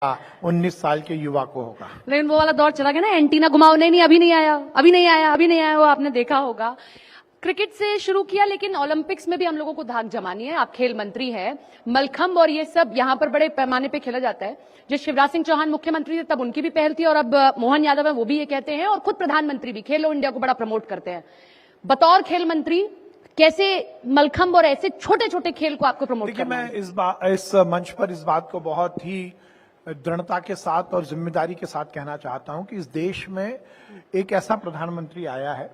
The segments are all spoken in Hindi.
19 साल के युवा को होगा। लेकिन वो वाला दौर चला गया ना, एंटीना घुमाओ, नहीं अभी नहीं आया, अभी नहीं आया, अभी नहीं आया, वो आपने देखा होगा। क्रिकेट से शुरू किया, लेकिन ओलंपिक्स में भी हम लोगों को धाक जमानी है। आप खेल मंत्री हैं, मलखंब और ये सब यहाँ पर बड़े पैमाने पे खेला जाता है। जब शिवराज सिंह चौहान मुख्यमंत्री थे तब उनकी भी पहल थी, और अब मोहन यादव है वो भी ये कहते हैं, और खुद प्रधानमंत्री भी खेलो इंडिया को बड़ा प्रमोट करते हैं। बतौर खेल मंत्री कैसे मलखंब और ऐसे छोटे छोटे खेल को आपको प्रमोट करना है? मैं इस मंच पर इस बात को बहुत ही दृढ़ता के साथ और जिम्मेदारी के साथ कहना चाहता हूं कि इस देश में एक ऐसा प्रधानमंत्री आया है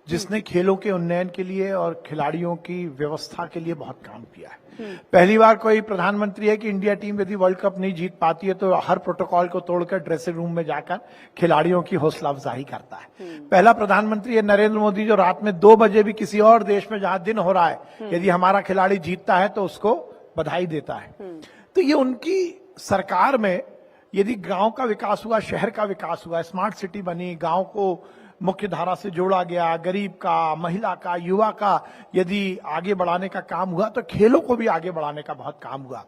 जिसने खेलों के उन्नयन के लिए और खिलाड़ियों की व्यवस्था के लिए बहुत काम किया है। पहली बार कोई प्रधानमंत्री है कि इंडिया टीम यदि वर्ल्ड कप नहीं जीत पाती है तो हर प्रोटोकॉल को तोड़कर ड्रेसिंग रूम में जाकर खिलाड़ियों की हौसला अफजाई करता है। पहला प्रधानमंत्री है नरेंद्र मोदी जो रात में 2 बजे भी किसी और देश में जहां दिन हो रहा है यदि हमारा खिलाड़ी जीतता है तो उसको बधाई देता है। तो ये उनकी सरकार में यदि गांव का विकास हुआ, शहर का विकास हुआ, स्मार्ट सिटी बनी, गांव को मुख्य धारा से जोड़ा गया, गरीब का, महिला का, युवा का यदि आगे बढ़ाने का काम हुआ तो खेलों को भी आगे बढ़ाने का बहुत काम हुआ।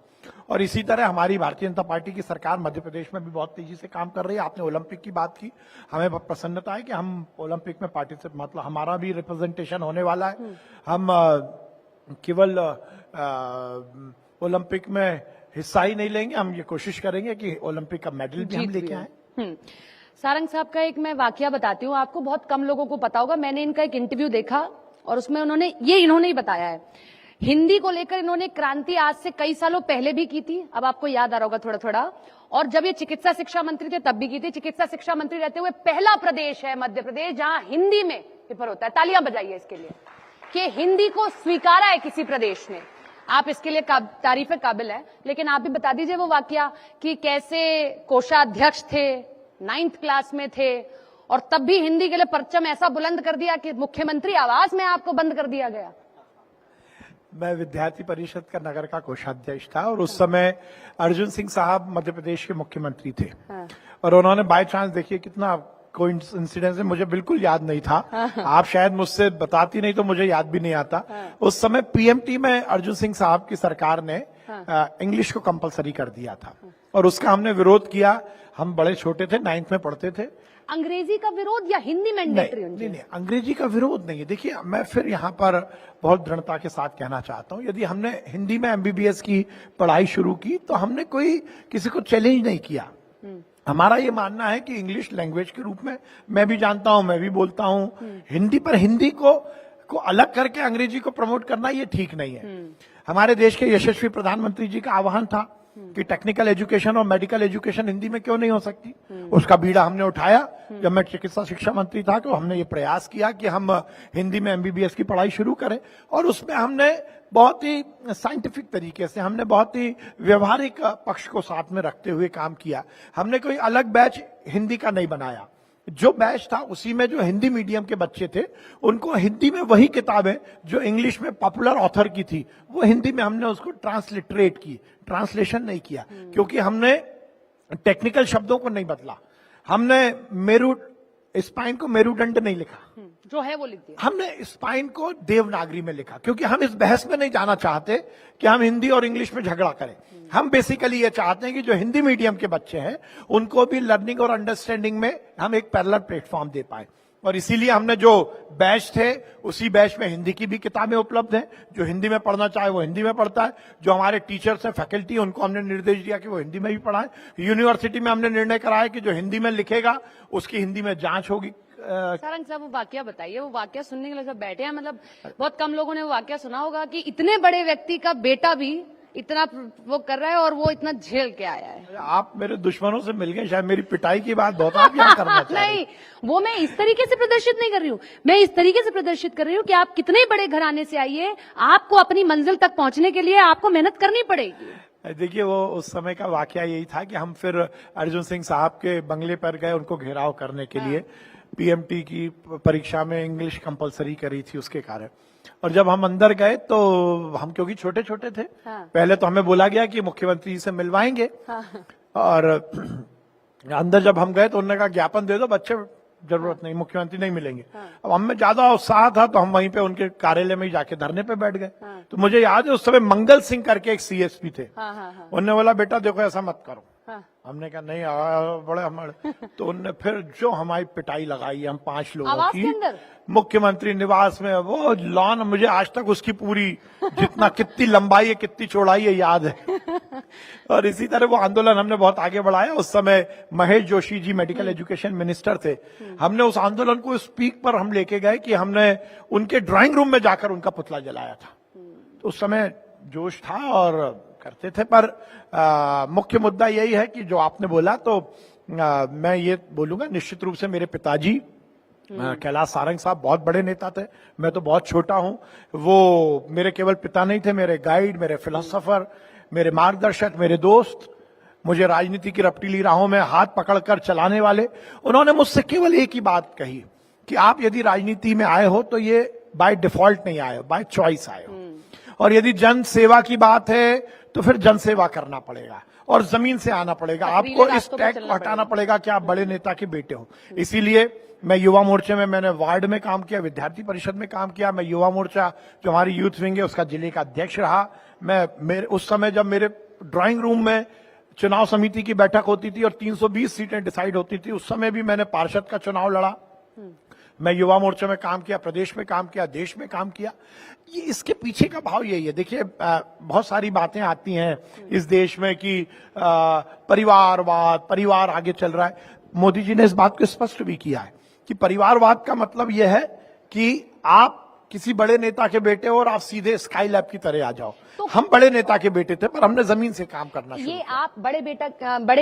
और इसी तरह हमारी भारतीय जनता पार्टी की सरकार मध्य प्रदेश में भी बहुत तेजी से काम कर रही है। आपने ओलंपिक की बात की, हमें बहुत प्रसन्नता है कि हम ओलंपिक में पार्टिसिपेट, मतलब हमारा भी रिप्रेजेंटेशन होने वाला है। हम केवल ओलंपिक में हिस्सा ही नहीं लेंगे, हम ये कोशिश करेंगे कि ओलंपिक का मेडल भी हम लेके आए। सारंग साहब का एक मैं वाकया बताती हूँ, आपको बहुत कम लोगों को पता होगा। मैंने इनका एक इंटरव्यू देखा और उसमें इन्होंने ही बताया है, हिंदी को लेकर इन्होंने क्रांति आज से कई सालों पहले भी की थी, अब आपको याद आ रहा होगा थोड़ा थोड़ा। और जब ये चिकित्सा शिक्षा मंत्री थे तब भी की थी। चिकित्सा शिक्षा मंत्री रहते हुए पहला प्रदेश है मध्य प्रदेश जहां हिंदी में पेपर होता है। तालियां बजाइए इसके लिए कि हिंदी को स्वीकारा है किसी प्रदेश ने। आप इसके लिए तारीफ काबिल है। लेकिन आप भी बता दीजिए वो वाकया कि कैसे कोषाध्यक्ष थे, 9th क्लास में थे, और तब भी हिंदी के लिए परचम ऐसा बुलंद कर दिया कि मुख्यमंत्री आवास में आपको बंद कर दिया गया। मैं विद्यार्थी परिषद का नगर का कोषाध्यक्ष था और उस समय अर्जुन सिंह साहब मध्य प्रदेश के मुख्यमंत्री थे। और उन्होंने बाय चांस, देखिए कितना कोइंसिडेंस है, मुझे बिल्कुल याद नहीं था। आप शायद मुझसे बताती नहीं तो मुझे याद भी नहीं आता। उस समय पीएमटी में अर्जुन सिंह साहब की सरकार ने इंग्लिश को कंपलसरी कर दिया था और उसका हमने विरोध किया। हम बड़े छोटे थे, 9th में पढ़ते थे। अंग्रेजी का विरोध या हिंदी मैंडेटरी? नहीं, अंग्रेजी का विरोध नहीं है। देखिए, मैं फिर यहाँ पर बहुत दृढ़ता के साथ कहना चाहता हूँ, यदि हमने हिंदी में MBBS की पढ़ाई शुरू की तो हमने किसी को चैलेंज नहीं किया। हमारा ये मानना है कि इंग्लिश लैंग्वेज के रूप में मैं भी जानता हूं, मैं भी बोलता हूं हिंदी, पर हिंदी को अलग करके अंग्रेजी को प्रमोट करना ये ठीक नहीं है। हमारे देश के यशस्वी प्रधानमंत्री जी का आह्वान था कि टेक्निकल एजुकेशन और मेडिकल एजुकेशन हिंदी में क्यों नहीं हो सकती। उसका बीड़ा हमने उठाया। जब मैं चिकित्सा शिक्षा मंत्री था तो हमने ये प्रयास किया कि हम हिंदी में MBBS की पढ़ाई शुरू करें, और उसमें हमने बहुत ही साइंटिफिक तरीके से, हमने बहुत ही व्यवहारिक पक्ष को साथ में रखते हुए काम किया। हमने कोई अलग बैच हिंदी का नहीं बनाया। जो बैच था उसी में जो हिंदी मीडियम के बच्चे थे उनको हिंदी में वही किताबें जो इंग्लिश में पॉपुलर ऑथर की थी वो हिंदी में हमने उसको ट्रांसलिटरेट की, ट्रांसलेशन नहीं किया, क्योंकि हमने टेक्निकल शब्दों को नहीं बदला। हमने स्पाइन को मेरुदंड नहीं लिखा, जो है वो लिख दिया। हमने स्पाइन को देवनागरी में लिखा, क्योंकि हम इस बहस में नहीं जाना चाहते कि हम हिंदी और इंग्लिश में झगड़ा करें। हम बेसिकली ये चाहते हैं कि जो हिंदी मीडियम के बच्चे हैं उनको भी लर्निंग और अंडरस्टैंडिंग में हम एक पैरेलल प्लेटफॉर्म दे पाए। और इसीलिए हमने जो बैच थे उसी बैच में हिंदी की भी किताबें उपलब्ध हैं। जो हिंदी में पढ़ना चाहे वो हिंदी में पढ़ता है। जो हमारे टीचर्स हैं, फैकल्टी, उनको हमने निर्देश दिया कि वो हिंदी में भी पढ़ाएं। यूनिवर्सिटी में हमने निर्णय कराया कि जो हिंदी में लिखेगा उसकी हिंदी में जांच होगी। सारंग साहब वो वाकया बताइए, वो वाकया सुनने के लिए सब बैठे हैं, मतलब बहुत कम लोगों ने वो वाकया सुना होगा कि इतने बड़े व्यक्ति का बेटा भी इतना वो कर रहा है और वो इतना झेल के आया है। आप मेरे दुश्मनों से मिल गए, शायद मेरी पिटाई की बात बहुत आप यहाँ करना चाह रहे हैं। नहीं, वो मैं इस तरीके से प्रदर्शित नहीं कर रही हूँ। मैं इस तरीके से प्रदर्शित कर रही हूँ कि आप कितने बड़े घराने से आइए, आपको अपनी मंजिल तक पहुंचने के लिए आपको मेहनत करनी पड़ेगी। देखिए, वो उस समय का वाकया यही था कि हम फिर अर्जुन सिंह साहब के बंगले पर गए उनको घेराव करने के लिए। पीएमटी की परीक्षा में इंग्लिश कंपलसरी करी थी उसके कारण। और जब हम अंदर गए तो हम, क्योंकि छोटे छोटे थे, पहले तो हमें बोला गया कि मुख्यमंत्री से मिलवाएंगे। और अंदर जब हम गए तो उन्होंने कहा ज्ञापन दे दो, बच्चे जरूरत नहीं, मुख्यमंत्री नहीं मिलेंगे। अब हमें ज्यादा उत्साह था तो हम वहीं पे उनके कार्यालय में ही जाके धरने पे बैठ गए। तो मुझे याद है उस समय मंगल सिंह करके एक CSP थे। उन्होंने बोला बेटा देखो ऐसा मत करो, हाँ। हमने कहा नहीं बड़े हमारे तो उनने फिर जो हमारी पिटाई लगाई हम 5 लोगों आवास के की अंदर? मुख्यमंत्री निवास में, वो लॉन मुझे आज तक उसकी पूरी जितना कितनी लंबाई है कितनी चौड़ाई है याद है। और इसी तरह वो आंदोलन हमने बहुत आगे बढ़ाया। उस समय Mahesh Joshi ji medical education minister थे। हमने उस आंदोलन को इस पीक पर हम लेके गए कि हमने उनके ड्राइंग रूम में जाकर उनका पुतला जलाया था। तो उस समय जोश था और करते थे। पर मुख्य मुद्दा यही है कि जो आपने बोला तो मैं ये बोलूंगा, निश्चित रूप से मेरे पिताजी कैलाश सारंग साहब बहुत बड़े नेता थे, मैं तो बहुत छोटा हूं। वो मेरे केवल पिता नहीं थे, मेरे गाइड, मेरे फिलोसोफर, मेरे मार्गदर्शक, मेरे दोस्त, मुझे राजनीति की रपटीली राहों में हाथ पकड़कर चलाने वाले। उन्होंने मुझसे केवल एक ही बात कही कि आप यदि राजनीति में आए हो तो ये बाय डिफॉल्ट नहीं आए हो, बाय चॉइस आए हो, और यदि जन सेवा की बात है तो फिर जन सेवा करना पड़ेगा और जमीन से आना पड़ेगा, आपको इस टैग को हटाना पड़ेगा कि आप बड़े नेता के बेटे हो। इसीलिए मैं युवा मोर्चे में, मैंने वार्ड में काम किया, विद्यार्थी परिषद में काम किया, मैं युवा मोर्चा जो हमारी यूथ विंग है उसका जिले का अध्यक्ष रहा। मेरे उस समय जब मेरे ड्राइंग रूम में चुनाव समिति की बैठक होती थी और 320 सीटें डिसाइड होती थी, उस समय भी मैंने पार्षद का चुनाव लड़ा। मैं युवा मोर्चे में काम किया, प्रदेश में काम किया, देश में काम किया। ये इसके पीछे का भाव यही है। देखिए बहुत सारी बातें आती हैं इस देश में कि परिवारवाद, परिवार आगे चल रहा है। मोदी जी ने इस बात को स्पष्ट भी किया है कि परिवारवाद का मतलब यह है कि आप किसी बड़े नेता के बेटे हो और आप सीधे स्काई लैब की तरह आ जाओ। तो हम बड़े नेता के बेटे थे पर हमने जमीन से काम करना शुरू ये किया। आप बड़े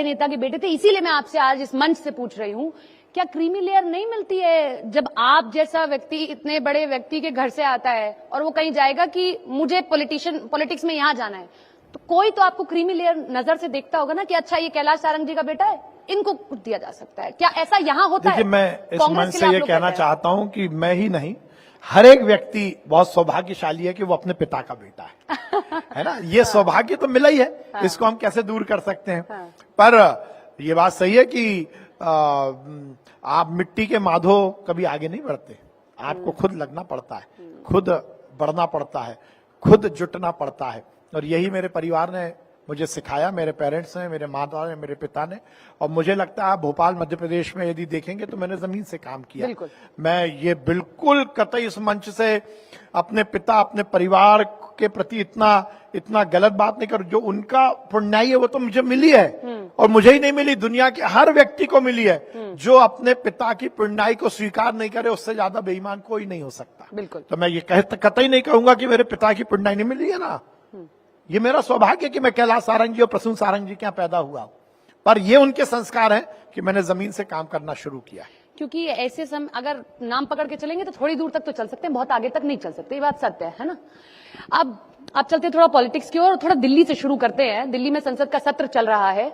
नेता के बेटे थे, इसीलिए मैं आपसे आज इस मंच से पूछ रही हूँ, क्या क्रीमी लेयर नहीं मिलती है जब आप जैसा व्यक्ति इतने बड़े व्यक्ति के घर से आता है और वो कहीं जाएगा कि मुझे पॉलिटिक्स में यहां जाना है, तो कोई तो आपको क्रीमी लेयर नजर से देखता होगा ना कि अच्छा ये कैलाश सारंग जी का बेटा है, इनको कुछ दिया जा सकता है। क्या ऐसा यहां होता है? देखिए मैं इस कांग्रेस मंच के से लिए ये आप लोग कहना कहते हैं। चाहता हूं कि मैं ही नहीं, हर एक व्यक्ति बहुत सौभाग्यशाली है कि वो अपने पिता का बेटा है ना। ये सौभाग्य तो मिला ही है, इसको हम कैसे दूर कर सकते हैं। पर ये बात सही है कि आप मिट्टी के माधो कभी आगे नहीं बढ़ते, आपको खुद लगना पड़ता है, खुद बढ़ना पड़ता है, खुद जुटना पड़ता है। और यही मेरे परिवार ने मुझे सिखाया, मेरे पेरेंट्स ने, मेरे माता ने, मेरे पिता ने। और मुझे लगता है भोपाल मध्य प्रदेश में यदि देखेंगे तो मैंने जमीन से काम किया। बिल्कुल। मैं ये बिल्कुल कतई इस मंच से अपने पिता, अपने परिवार के प्रति इतना गलत बात नहीं कर। जो उनका पुण्याई है वो तो मुझे मिली है और मुझे ही नहीं मिली, दुनिया के हर व्यक्ति को मिली है। जो अपने पिता की पुण्याई को स्वीकार नहीं करे उससे ज्यादा बेईमान कोई नहीं हो सकता। बिल्कुल। तो मैं ये कतई नहीं कहूंगा कि मेरे पिता की पुण्याई नहीं मिली है ना। ये मेरा सौभाग्य कि मैं कैलाश सारंग जी और प्रसून सारंग जी के यहाँ पैदा हुआ, पर ये उनके संस्कार हैं कि मैंने जमीन से काम करना शुरू किया। क्योंकि ऐसे अगर नाम पकड़ के चलेंगे तो थोड़ी दूर तक तो चल सकते हैं, बहुत आगे तक नहीं चल सकते, ये बात सत्य है ना। अब आप चलते थोड़ा पॉलिटिक्स की ओर, थोड़ा दिल्ली से शुरू करते हैं। दिल्ली में संसद का सत्र चल रहा है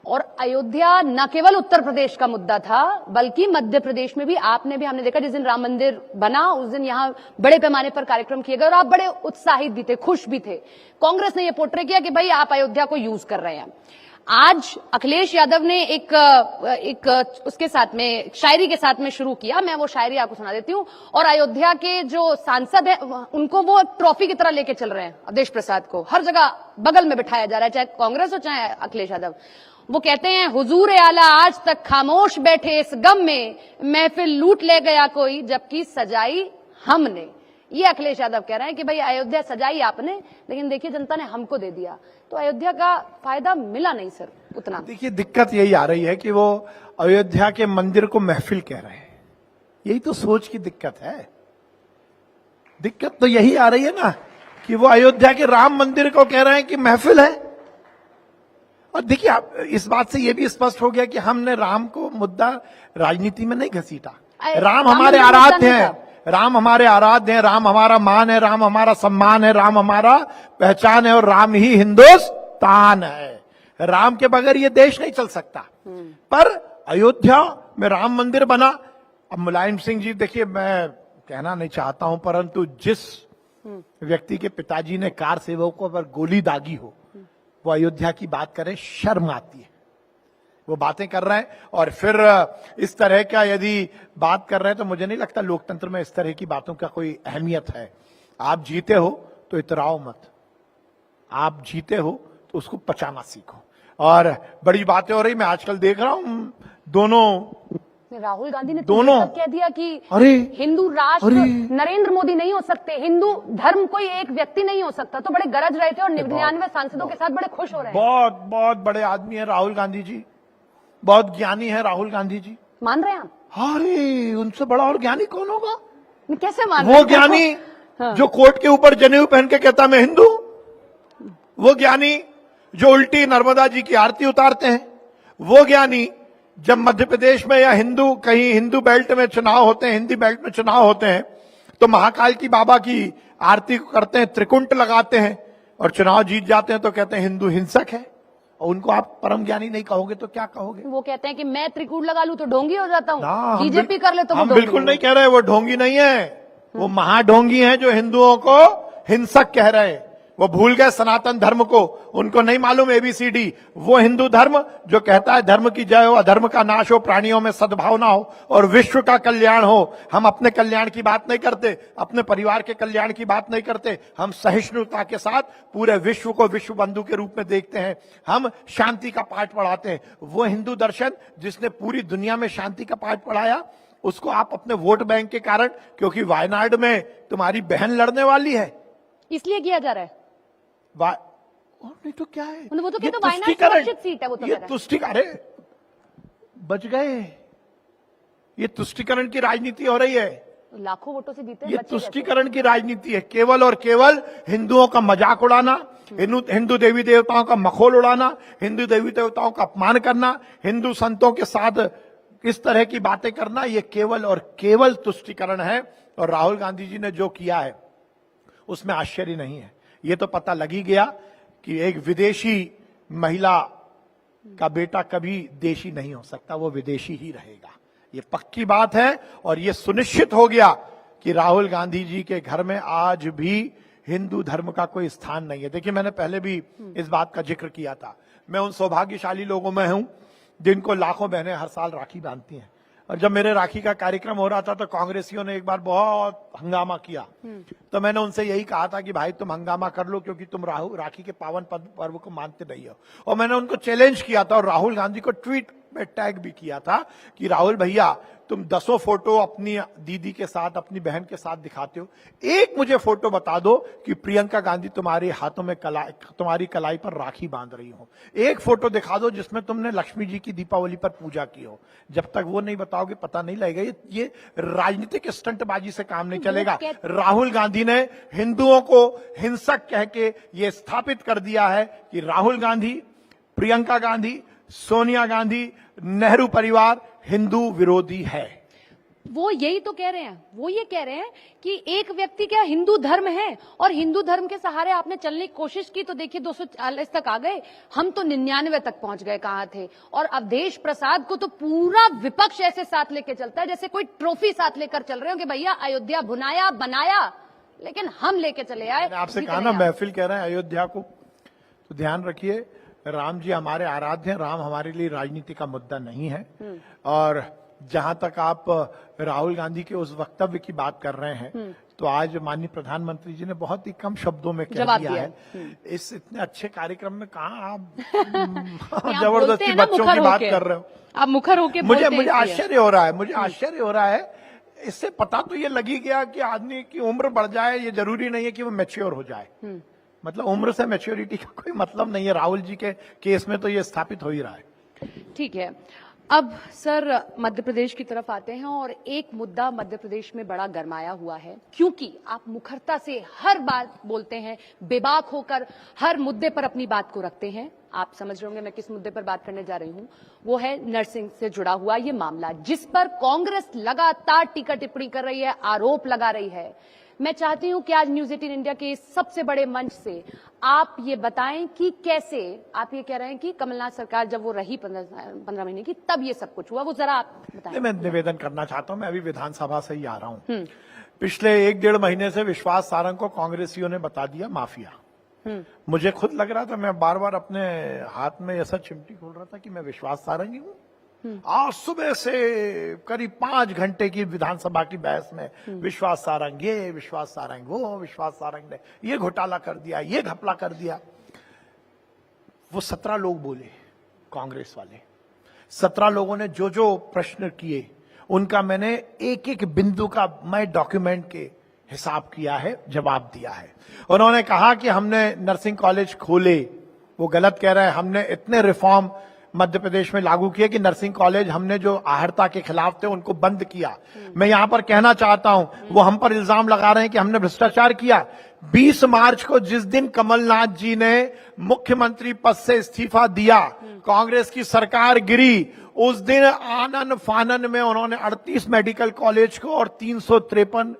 और अयोध्या न केवल उत्तर प्रदेश का मुद्दा था बल्कि मध्य प्रदेश में भी हमने देखा जिस दिन राम मंदिर बना उस दिन यहां बड़े पैमाने पर कार्यक्रम किए गए और आप बड़े उत्साहित भी थे, खुश भी थे। कांग्रेस ने यह पोर्ट्रे किया कि भाई आप अयोध्या को यूज कर रहे हैं। आज अखिलेश यादव ने एक उसके साथ में शायरी के साथ में शुरू किया, मैं वो शायरी आपको सुना देती हूँ। और अयोध्या के जो सांसद है उनको वो ट्रॉफी की तरह लेके चल रहे हैं, अवधेश प्रसाद को हर जगह बगल में बिठाया जा रहा है, चाहे कांग्रेस हो चाहे अखिलेश यादव। वो कहते हैं हुजूर आला आज तक खामोश बैठे इस गम में, महफिल लूट ले गया कोई जबकि सजाई हमने। ये अखिलेश यादव कह रहे हैं कि भाई अयोध्या सजाई आपने, लेकिन देखिए जनता ने हमको दे दिया, तो अयोध्या का फायदा मिला नहीं सर उतना। देखिए दिक्कत यही आ रही है कि वो अयोध्या के मंदिर को महफिल कह रहे हैं, यही तो सोच की दिक्कत है। दिक्कत तो यही आ रही है ना कि वो अयोध्या के राम मंदिर को कह रहे हैं कि महफिल है। और देखिए आप इस बात से ये भी स्पष्ट हो गया कि हमने राम को मुद्दा राजनीति में नहीं घसीटा। राम हमारे आराध्य हैं, राम हमारे आराध्य हैं, राम हमारा मान है, राम हमारा सम्मान है, राम हमारा पहचान है और राम ही हिंदुस्तान है। राम के बगैर ये देश नहीं चल सकता। पर अयोध्या में राम मंदिर बना। अब मुलायम सिंह जी, देखिए मैं कहना नहीं चाहता हूं परंतु जिस व्यक्ति के पिताजी ने कार सेवकों पर गोली दागी हो वो अयोध्या की बात करें, शर्म आती है। वो बातें कर रहे हैं और फिर इस तरह का यदि बात कर रहे हैं तो मुझे नहीं लगता लोकतंत्र में इस तरह की बातों का कोई अहमियत है। आप जीते हो तो इतराओ मत, आप जीते हो तो उसको पचाना सीखो। और बड़ी बातें हो रही, मैं आजकल देख रहा हूं दोनों राहुल गांधी ने तो दोनों ये तक कह दिया कि अरे हिंदू राष्ट्र नरेंद्र मोदी नहीं हो सकते, हिंदू धर्म कोई एक व्यक्ति नहीं हो सकता, तो बड़े गरज रहे थे और 99 सांसदों के साथ बड़े खुश हो रहे हैं। बहुत बहुत बड़े आदमी है राहुल गांधी जी, बहुत ज्ञानी है राहुल गांधी जी। मान रहे हैं आप? अरे उनसे बड़ा और ज्ञानी कौन होगा? कैसे मान रहे वो हैं? ज्ञानी हाँ। जो कोर्ट के ऊपर जनेऊ पहन के कहता मैं हिंदू, वो ज्ञानी जो उल्टी नर्मदा जी की आरती उतारते हैं, वो ज्ञानी जब मध्य प्रदेश में या हिंदू कहीं हिंदू बेल्ट में चुनाव होते हैं, हिंदी बेल्ट में चुनाव होते हैं, तो महाकाल की बाबा की आरती करते हैं, त्रिकुंट लगाते हैं और चुनाव जीत जाते हैं तो कहते हैं हिंदू हिंसक है। और उनको आप परम ज्ञानी नहीं कहोगे तो क्या कहोगे? वो कहते हैं कि मैं त्रिकूट लगा लूं तो ढोंगी हो जाता ना, हूँ, हम बीजेपी कर ले तो हम वो बिल्कुल ढोंगी नहीं कह रहे वो ढोंगी नहीं है, वो महाढोंगी हैं जो हिंदुओं को हिंसक कह रहे हैं। वो भूल गए सनातन धर्म को, उनको नहीं मालूम एबीसीडी। वो हिंदू धर्म जो कहता है धर्म की जय हो, अधर्म का नाश हो, प्राणियों में सद्भावना हो और विश्व का कल्याण हो। हम अपने कल्याण की बात नहीं करते, अपने परिवार के कल्याण की बात नहीं करते, हम सहिष्णुता के साथ पूरे विश्व को विश्व बंधु के रूप में देखते हैं, हम शांति का पाठ पढ़ाते हैं। वो हिंदू दर्शन जिसने पूरी दुनिया में शांति का पाठ पढ़ाया, उसको आप अपने वोट बैंक के कारण, क्योंकि वायनाड में तुम्हारी बहन लड़ने वाली है इसलिए किया जा रहा है। और नहीं तो क्या है, वो तो ये कहते वायनाड तुष्टीकरण, सुरक्षित सीट है, वो तो ये कह रहा है। तुष्टीकरण, अरे बच गए, ये तुष्टीकरण की राजनीति हो रही है, लाखों वोटों से जीते ये बचे तुष्टीकरण की राजनीति है। केवल और केवल हिंदुओं का मजाक उड़ाना, हिंदू देवी देवताओं का मखौल उड़ाना, हिंदू देवी देवताओं का अपमान करना, हिंदू संतों के साथ इस तरह की बातें करना, ये केवल और केवल तुष्टीकरण है। और राहुल गांधी जी ने जो किया है उसमें आश्चर्य नहीं है। ये तो पता लग ही गया कि एक विदेशी महिला का बेटा कभी देशी नहीं हो सकता, वो विदेशी ही रहेगा, ये पक्की बात है। और ये सुनिश्चित हो गया कि राहुल गांधी जी के घर में आज भी हिंदू धर्म का कोई स्थान नहीं है। देखिए, मैंने पहले भी इस बात का जिक्र किया था, मैं उन सौभाग्यशाली लोगों में हूं जिनको लाखों बहनें हर साल राखी बांधती हैं। और जब मेरे राखी का कार्यक्रम हो रहा था तो कांग्रेसियों ने एक बार बहुत हंगामा किया, तो मैंने उनसे यही कहा था कि भाई तुम हंगामा कर लो क्योंकि तुम राखी के पावन पर्व को मानते नहीं हो। और मैंने उनको चैलेंज किया था और राहुल गांधी को ट्वीट में टैग भी किया था कि राहुल भैया, तुम 10 फोटो अपनी दीदी के साथ, अपनी बहन के साथ दिखाते हो, एक मुझे फोटो बता दो कि प्रियंका गांधी तुम्हारे हाथों में तुम्हारी कलाई पर राखी बांध रही हो। एक फोटो दिखा दो जिसमें तुमने लक्ष्मी जी की दीपावली पर पूजा की हो। जब तक वो नहीं बताओगे पता नहीं लगेगा। ये राजनीतिक स्टंटबाजी से काम नहीं चलेगा। राहुल गांधी ने हिंदुओं को हिंसक कह के ये स्थापित कर दिया है कि राहुल गांधी, प्रियंका गांधी, सोनिया गांधी, नेहरू परिवार हिंदू विरोधी है। वो यही तो कह रहे हैं, वो ये कह रहे हैं कि एक व्यक्ति क्या हिंदू धर्म है और हिंदू धर्म के सहारे आपने चलने की कोशिश की तो देखिए 240 तक आ गए, हम तो 99 तक पहुंच गए, कहां थे। और अवधेश प्रसाद को तो पूरा विपक्ष ऐसे साथ लेके चलता है जैसे कोई ट्रॉफी साथ लेकर चल रहे हो कि भैया अयोध्या भुनाया बनाया लेकिन हम लेके चले आए। मैंने आपसे कहा ना, महफिल कह रहे हैं अयोध्या को, तो ध्यान रखिए, राम जी हमारे आराध्य हैं, राम हमारे लिए राजनीति का मुद्दा नहीं है। और जहां तक आप राहुल गांधी के उस वक्तव्य की बात कर रहे हैं, तो आज माननीय प्रधानमंत्री जी ने बहुत ही कम शब्दों में कह दिया है। इस इतने अच्छे कार्यक्रम में कहाँ आप जबरदस्ती बच्चों की बात कर रहे हो, आप मुखर होके मुझे आश्चर्य हो रहा है, मुझे आश्चर्य हो रहा है। इससे पता तो ये लगी गया कि आदमी की उम्र बढ़ जाए, ये जरूरी नहीं है कि वो मैच्योर हो जाए। मतलब उम्र से मैच्योरिटी का कोई मतलब नहीं है। राहुल जी के केस में तो ये स्थापित हो ही रहा है। ठीक है, अब सर मध्य प्रदेश की तरफ आते हैं और एक मुद्दा मध्य प्रदेश में बड़ा गरमाया हुआ है, क्योंकि आप मुखरता से हर बात बोलते हैं, बेबाक होकर हर मुद्दे पर अपनी बात को रखते हैं। आप समझ रहे होंगे मैं किस मुद्दे पर बात करने जा रही हूं। वो है नर्सिंग से जुड़ा हुआ ये मामला, जिस पर कांग्रेस लगातार टीका टिप्पणी कर रही है, आरोप लगा रही है। मैं चाहती हूं कि आज न्यूज 18 इंडिया के इस सबसे बड़े मंच से आप ये बताएं कि कैसे आप ये कह रहे हैं कि कमलनाथ सरकार जब वो रही 15 महीने की तब ये सब कुछ हुआ, वो जरा आप बताएं। मैं निवेदन करना चाहता हूं, मैं अभी विधानसभा से ही आ रहा हूं। पिछले 1-1.5 महीने से विश्वास सारंग को कांग्रेसियों ने बता दिया माफिया। मुझे खुद लग रहा था, मैं बार बार अपने हाथ में ऐसा चिमटी खोल रहा था कि मैं विश्वास सारंग ही हूं। आज सुबह से करीब 5 घंटे की विधानसभा की बहस में विश्वास सारंग ये, विश्वास सारंग वो, विश्वास सारंग ने ये घोटाला कर दिया, ये घपला कर दिया। वो 17 लोग बोले, कांग्रेस वाले 17 लोगों ने जो जो प्रश्न किए उनका मैंने एक एक बिंदु का मैं डॉक्यूमेंट के हिसाब किया है, जवाब दिया है। उन्होंने कहा कि हमने नर्सिंग कॉलेज खोले, वो गलत कह रहे हैं। हमने इतने रिफॉर्म मध्य प्रदेश में लागू किए कि नर्सिंग कॉलेज हमने जो आहर्ता के खिलाफ थे उनको बंद किया। मैं यहां पर कहना चाहता हूं, वो हम पर इल्जाम लगा रहे हैं कि हमने भ्रष्टाचार किया। 20 मार्च को जिस दिन कमलनाथ जी ने मुख्यमंत्री पद से इस्तीफा दिया, कांग्रेस की सरकार गिरी, उस दिन आनन फानन में उन्होंने 38 मेडिकल कॉलेज को और 353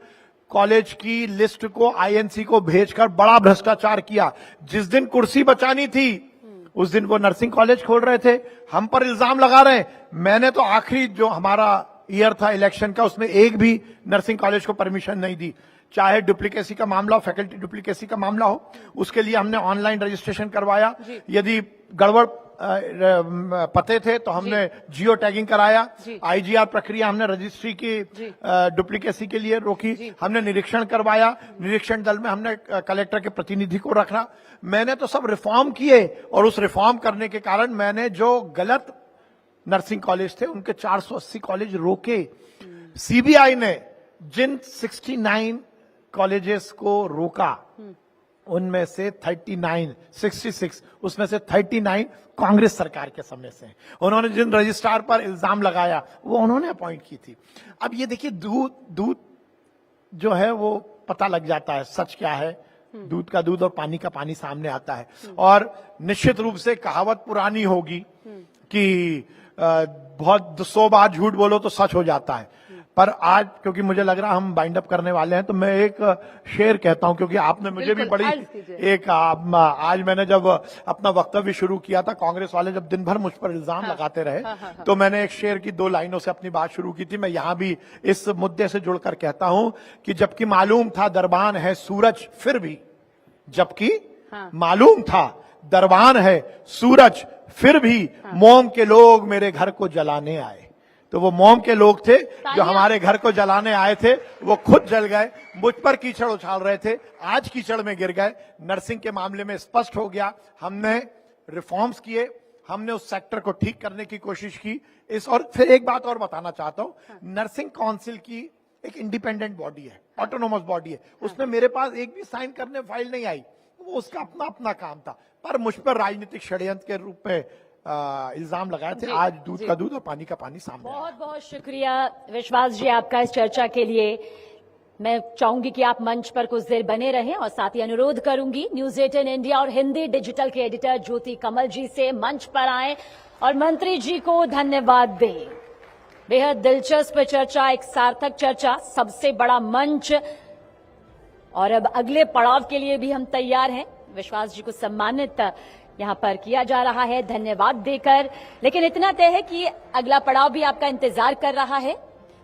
कॉलेज की लिस्ट को आईएनसी को भेजकर बड़ा भ्रष्टाचार किया। जिस दिन कुर्सी बचानी थी उस दिन वो नर्सिंग कॉलेज खोल रहे थे, हम पर इल्जाम लगा रहे हैं। मैंने तो आखिरी जो हमारा ईयर था इलेक्शन का, उसमें एक भी नर्सिंग कॉलेज को परमिशन नहीं दी। चाहे डुप्लीकेसी का मामला हो, फैकल्टी डुप्लीकेसी का मामला हो, उसके लिए हमने ऑनलाइन रजिस्ट्रेशन करवाया। यदि गड़बड़ पते थे तो हमने जियो टैगिंग कराया। आईजीआर प्रक्रिया हमने रजिस्ट्री की डुप्लीकेसी के लिए रोकी। हमने निरीक्षण करवाया। निरीक्षण दल में हमने कलेक्टर के प्रतिनिधि को रखा। मैंने तो सब रिफॉर्म किए और उस रिफॉर्म करने के कारण मैंने जो गलत नर्सिंग कॉलेज थे उनके 480 कॉलेज रोके। सीबीआई ने जिन 69 कॉलेजेस को रोका उनमें से 66 उसमें से 39 कांग्रेस सरकार के समय से। उन्होंने जिन रजिस्ट्रार पर इल्जाम लगाया वो उन्होंने अपॉइंट की थी। अब ये देखिए, दूध जो है वो पता लग जाता है सच क्या है। दूध का दूध और पानी का पानी सामने आता है। और निश्चित रूप से कहावत पुरानी होगी कि बहुत 100 बार झूठ बोलो तो सच हो जाता है। पर आज क्योंकि मुझे लग रहा हम बाइंड अप करने वाले हैं तो मैं एक शेर कहता हूं, क्योंकि आपने मुझे भी बड़ी एक आज मैंने जब अपना वक्तव्य शुरू किया था, कांग्रेस वाले जब दिन भर मुझ पर इल्जाम लगाते रहे, तो मैंने एक शेर की 2 लाइनों से अपनी बात शुरू की थी। मैं यहां भी इस मुद्दे से जुड़कर कहता हूं कि जबकि मालूम था दरबान है सूरज फिर भी, जबकि मालूम था दरबान है सूरज फिर भी, मोम के लोग मेरे घर को जलाने आए। तो वो मोम के लोग थे जो हमारे घर को जलाने आए थे, वो खुद जल गए। मुझ पर कीचड़ उछाल रहे थे, आज कीचड़ में गिर गए। नर्सिंग के मामले में स्पष्ट हो गया, हमने रिफॉर्म्स किए, हमने उस सेक्टर को ठीक करने की कोशिश की। और फिर एक बात और बताना चाहता हूं, नर्सिंग काउंसिल की एक इंडिपेंडेंट बॉडी है, ऑटोनोमस बॉडी है। उसमें मेरे पास एक भी साइन करने फाइल नहीं आई, वो उसका अपना अपना काम था। पर मुझ पर राजनीतिक षड्यंत्र के रूप में इल्जाम लगाए थे। आज दूध का दूध और पानी का पानी सामने। बहुत बहुत शुक्रिया विश्वास जी आपका इस चर्चा के लिए। मैं चाहूंगी कि आप मंच पर कुछ देर बने रहें और साथ ही अनुरोध करूंगी न्यूज 18 इंडिया और हिंदी डिजिटल के एडिटर ज्योति कमल जी से मंच पर आएं और मंत्री जी को धन्यवाद दें। बेहद दिलचस्प चर्चा, एक सार्थक चर्चा, सबसे बड़ा मंच। और अब अगले पड़ाव के लिए भी हम तैयार हैं। विश्वास जी को सम्मानित यहां पर किया जा रहा है धन्यवाद देकर। लेकिन इतना तय है कि अगला पड़ाव भी आपका इंतजार कर रहा है।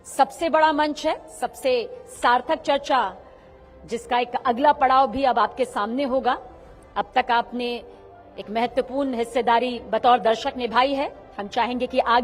सबसे बड़ा मंच है, सबसे सार्थक चर्चा, जिसका एक अगला पड़ाव भी अब आपके सामने होगा। अब तक आपने एक महत्वपूर्ण हिस्सेदारी बतौर दर्शक निभाई है। हम चाहेंगे कि आगे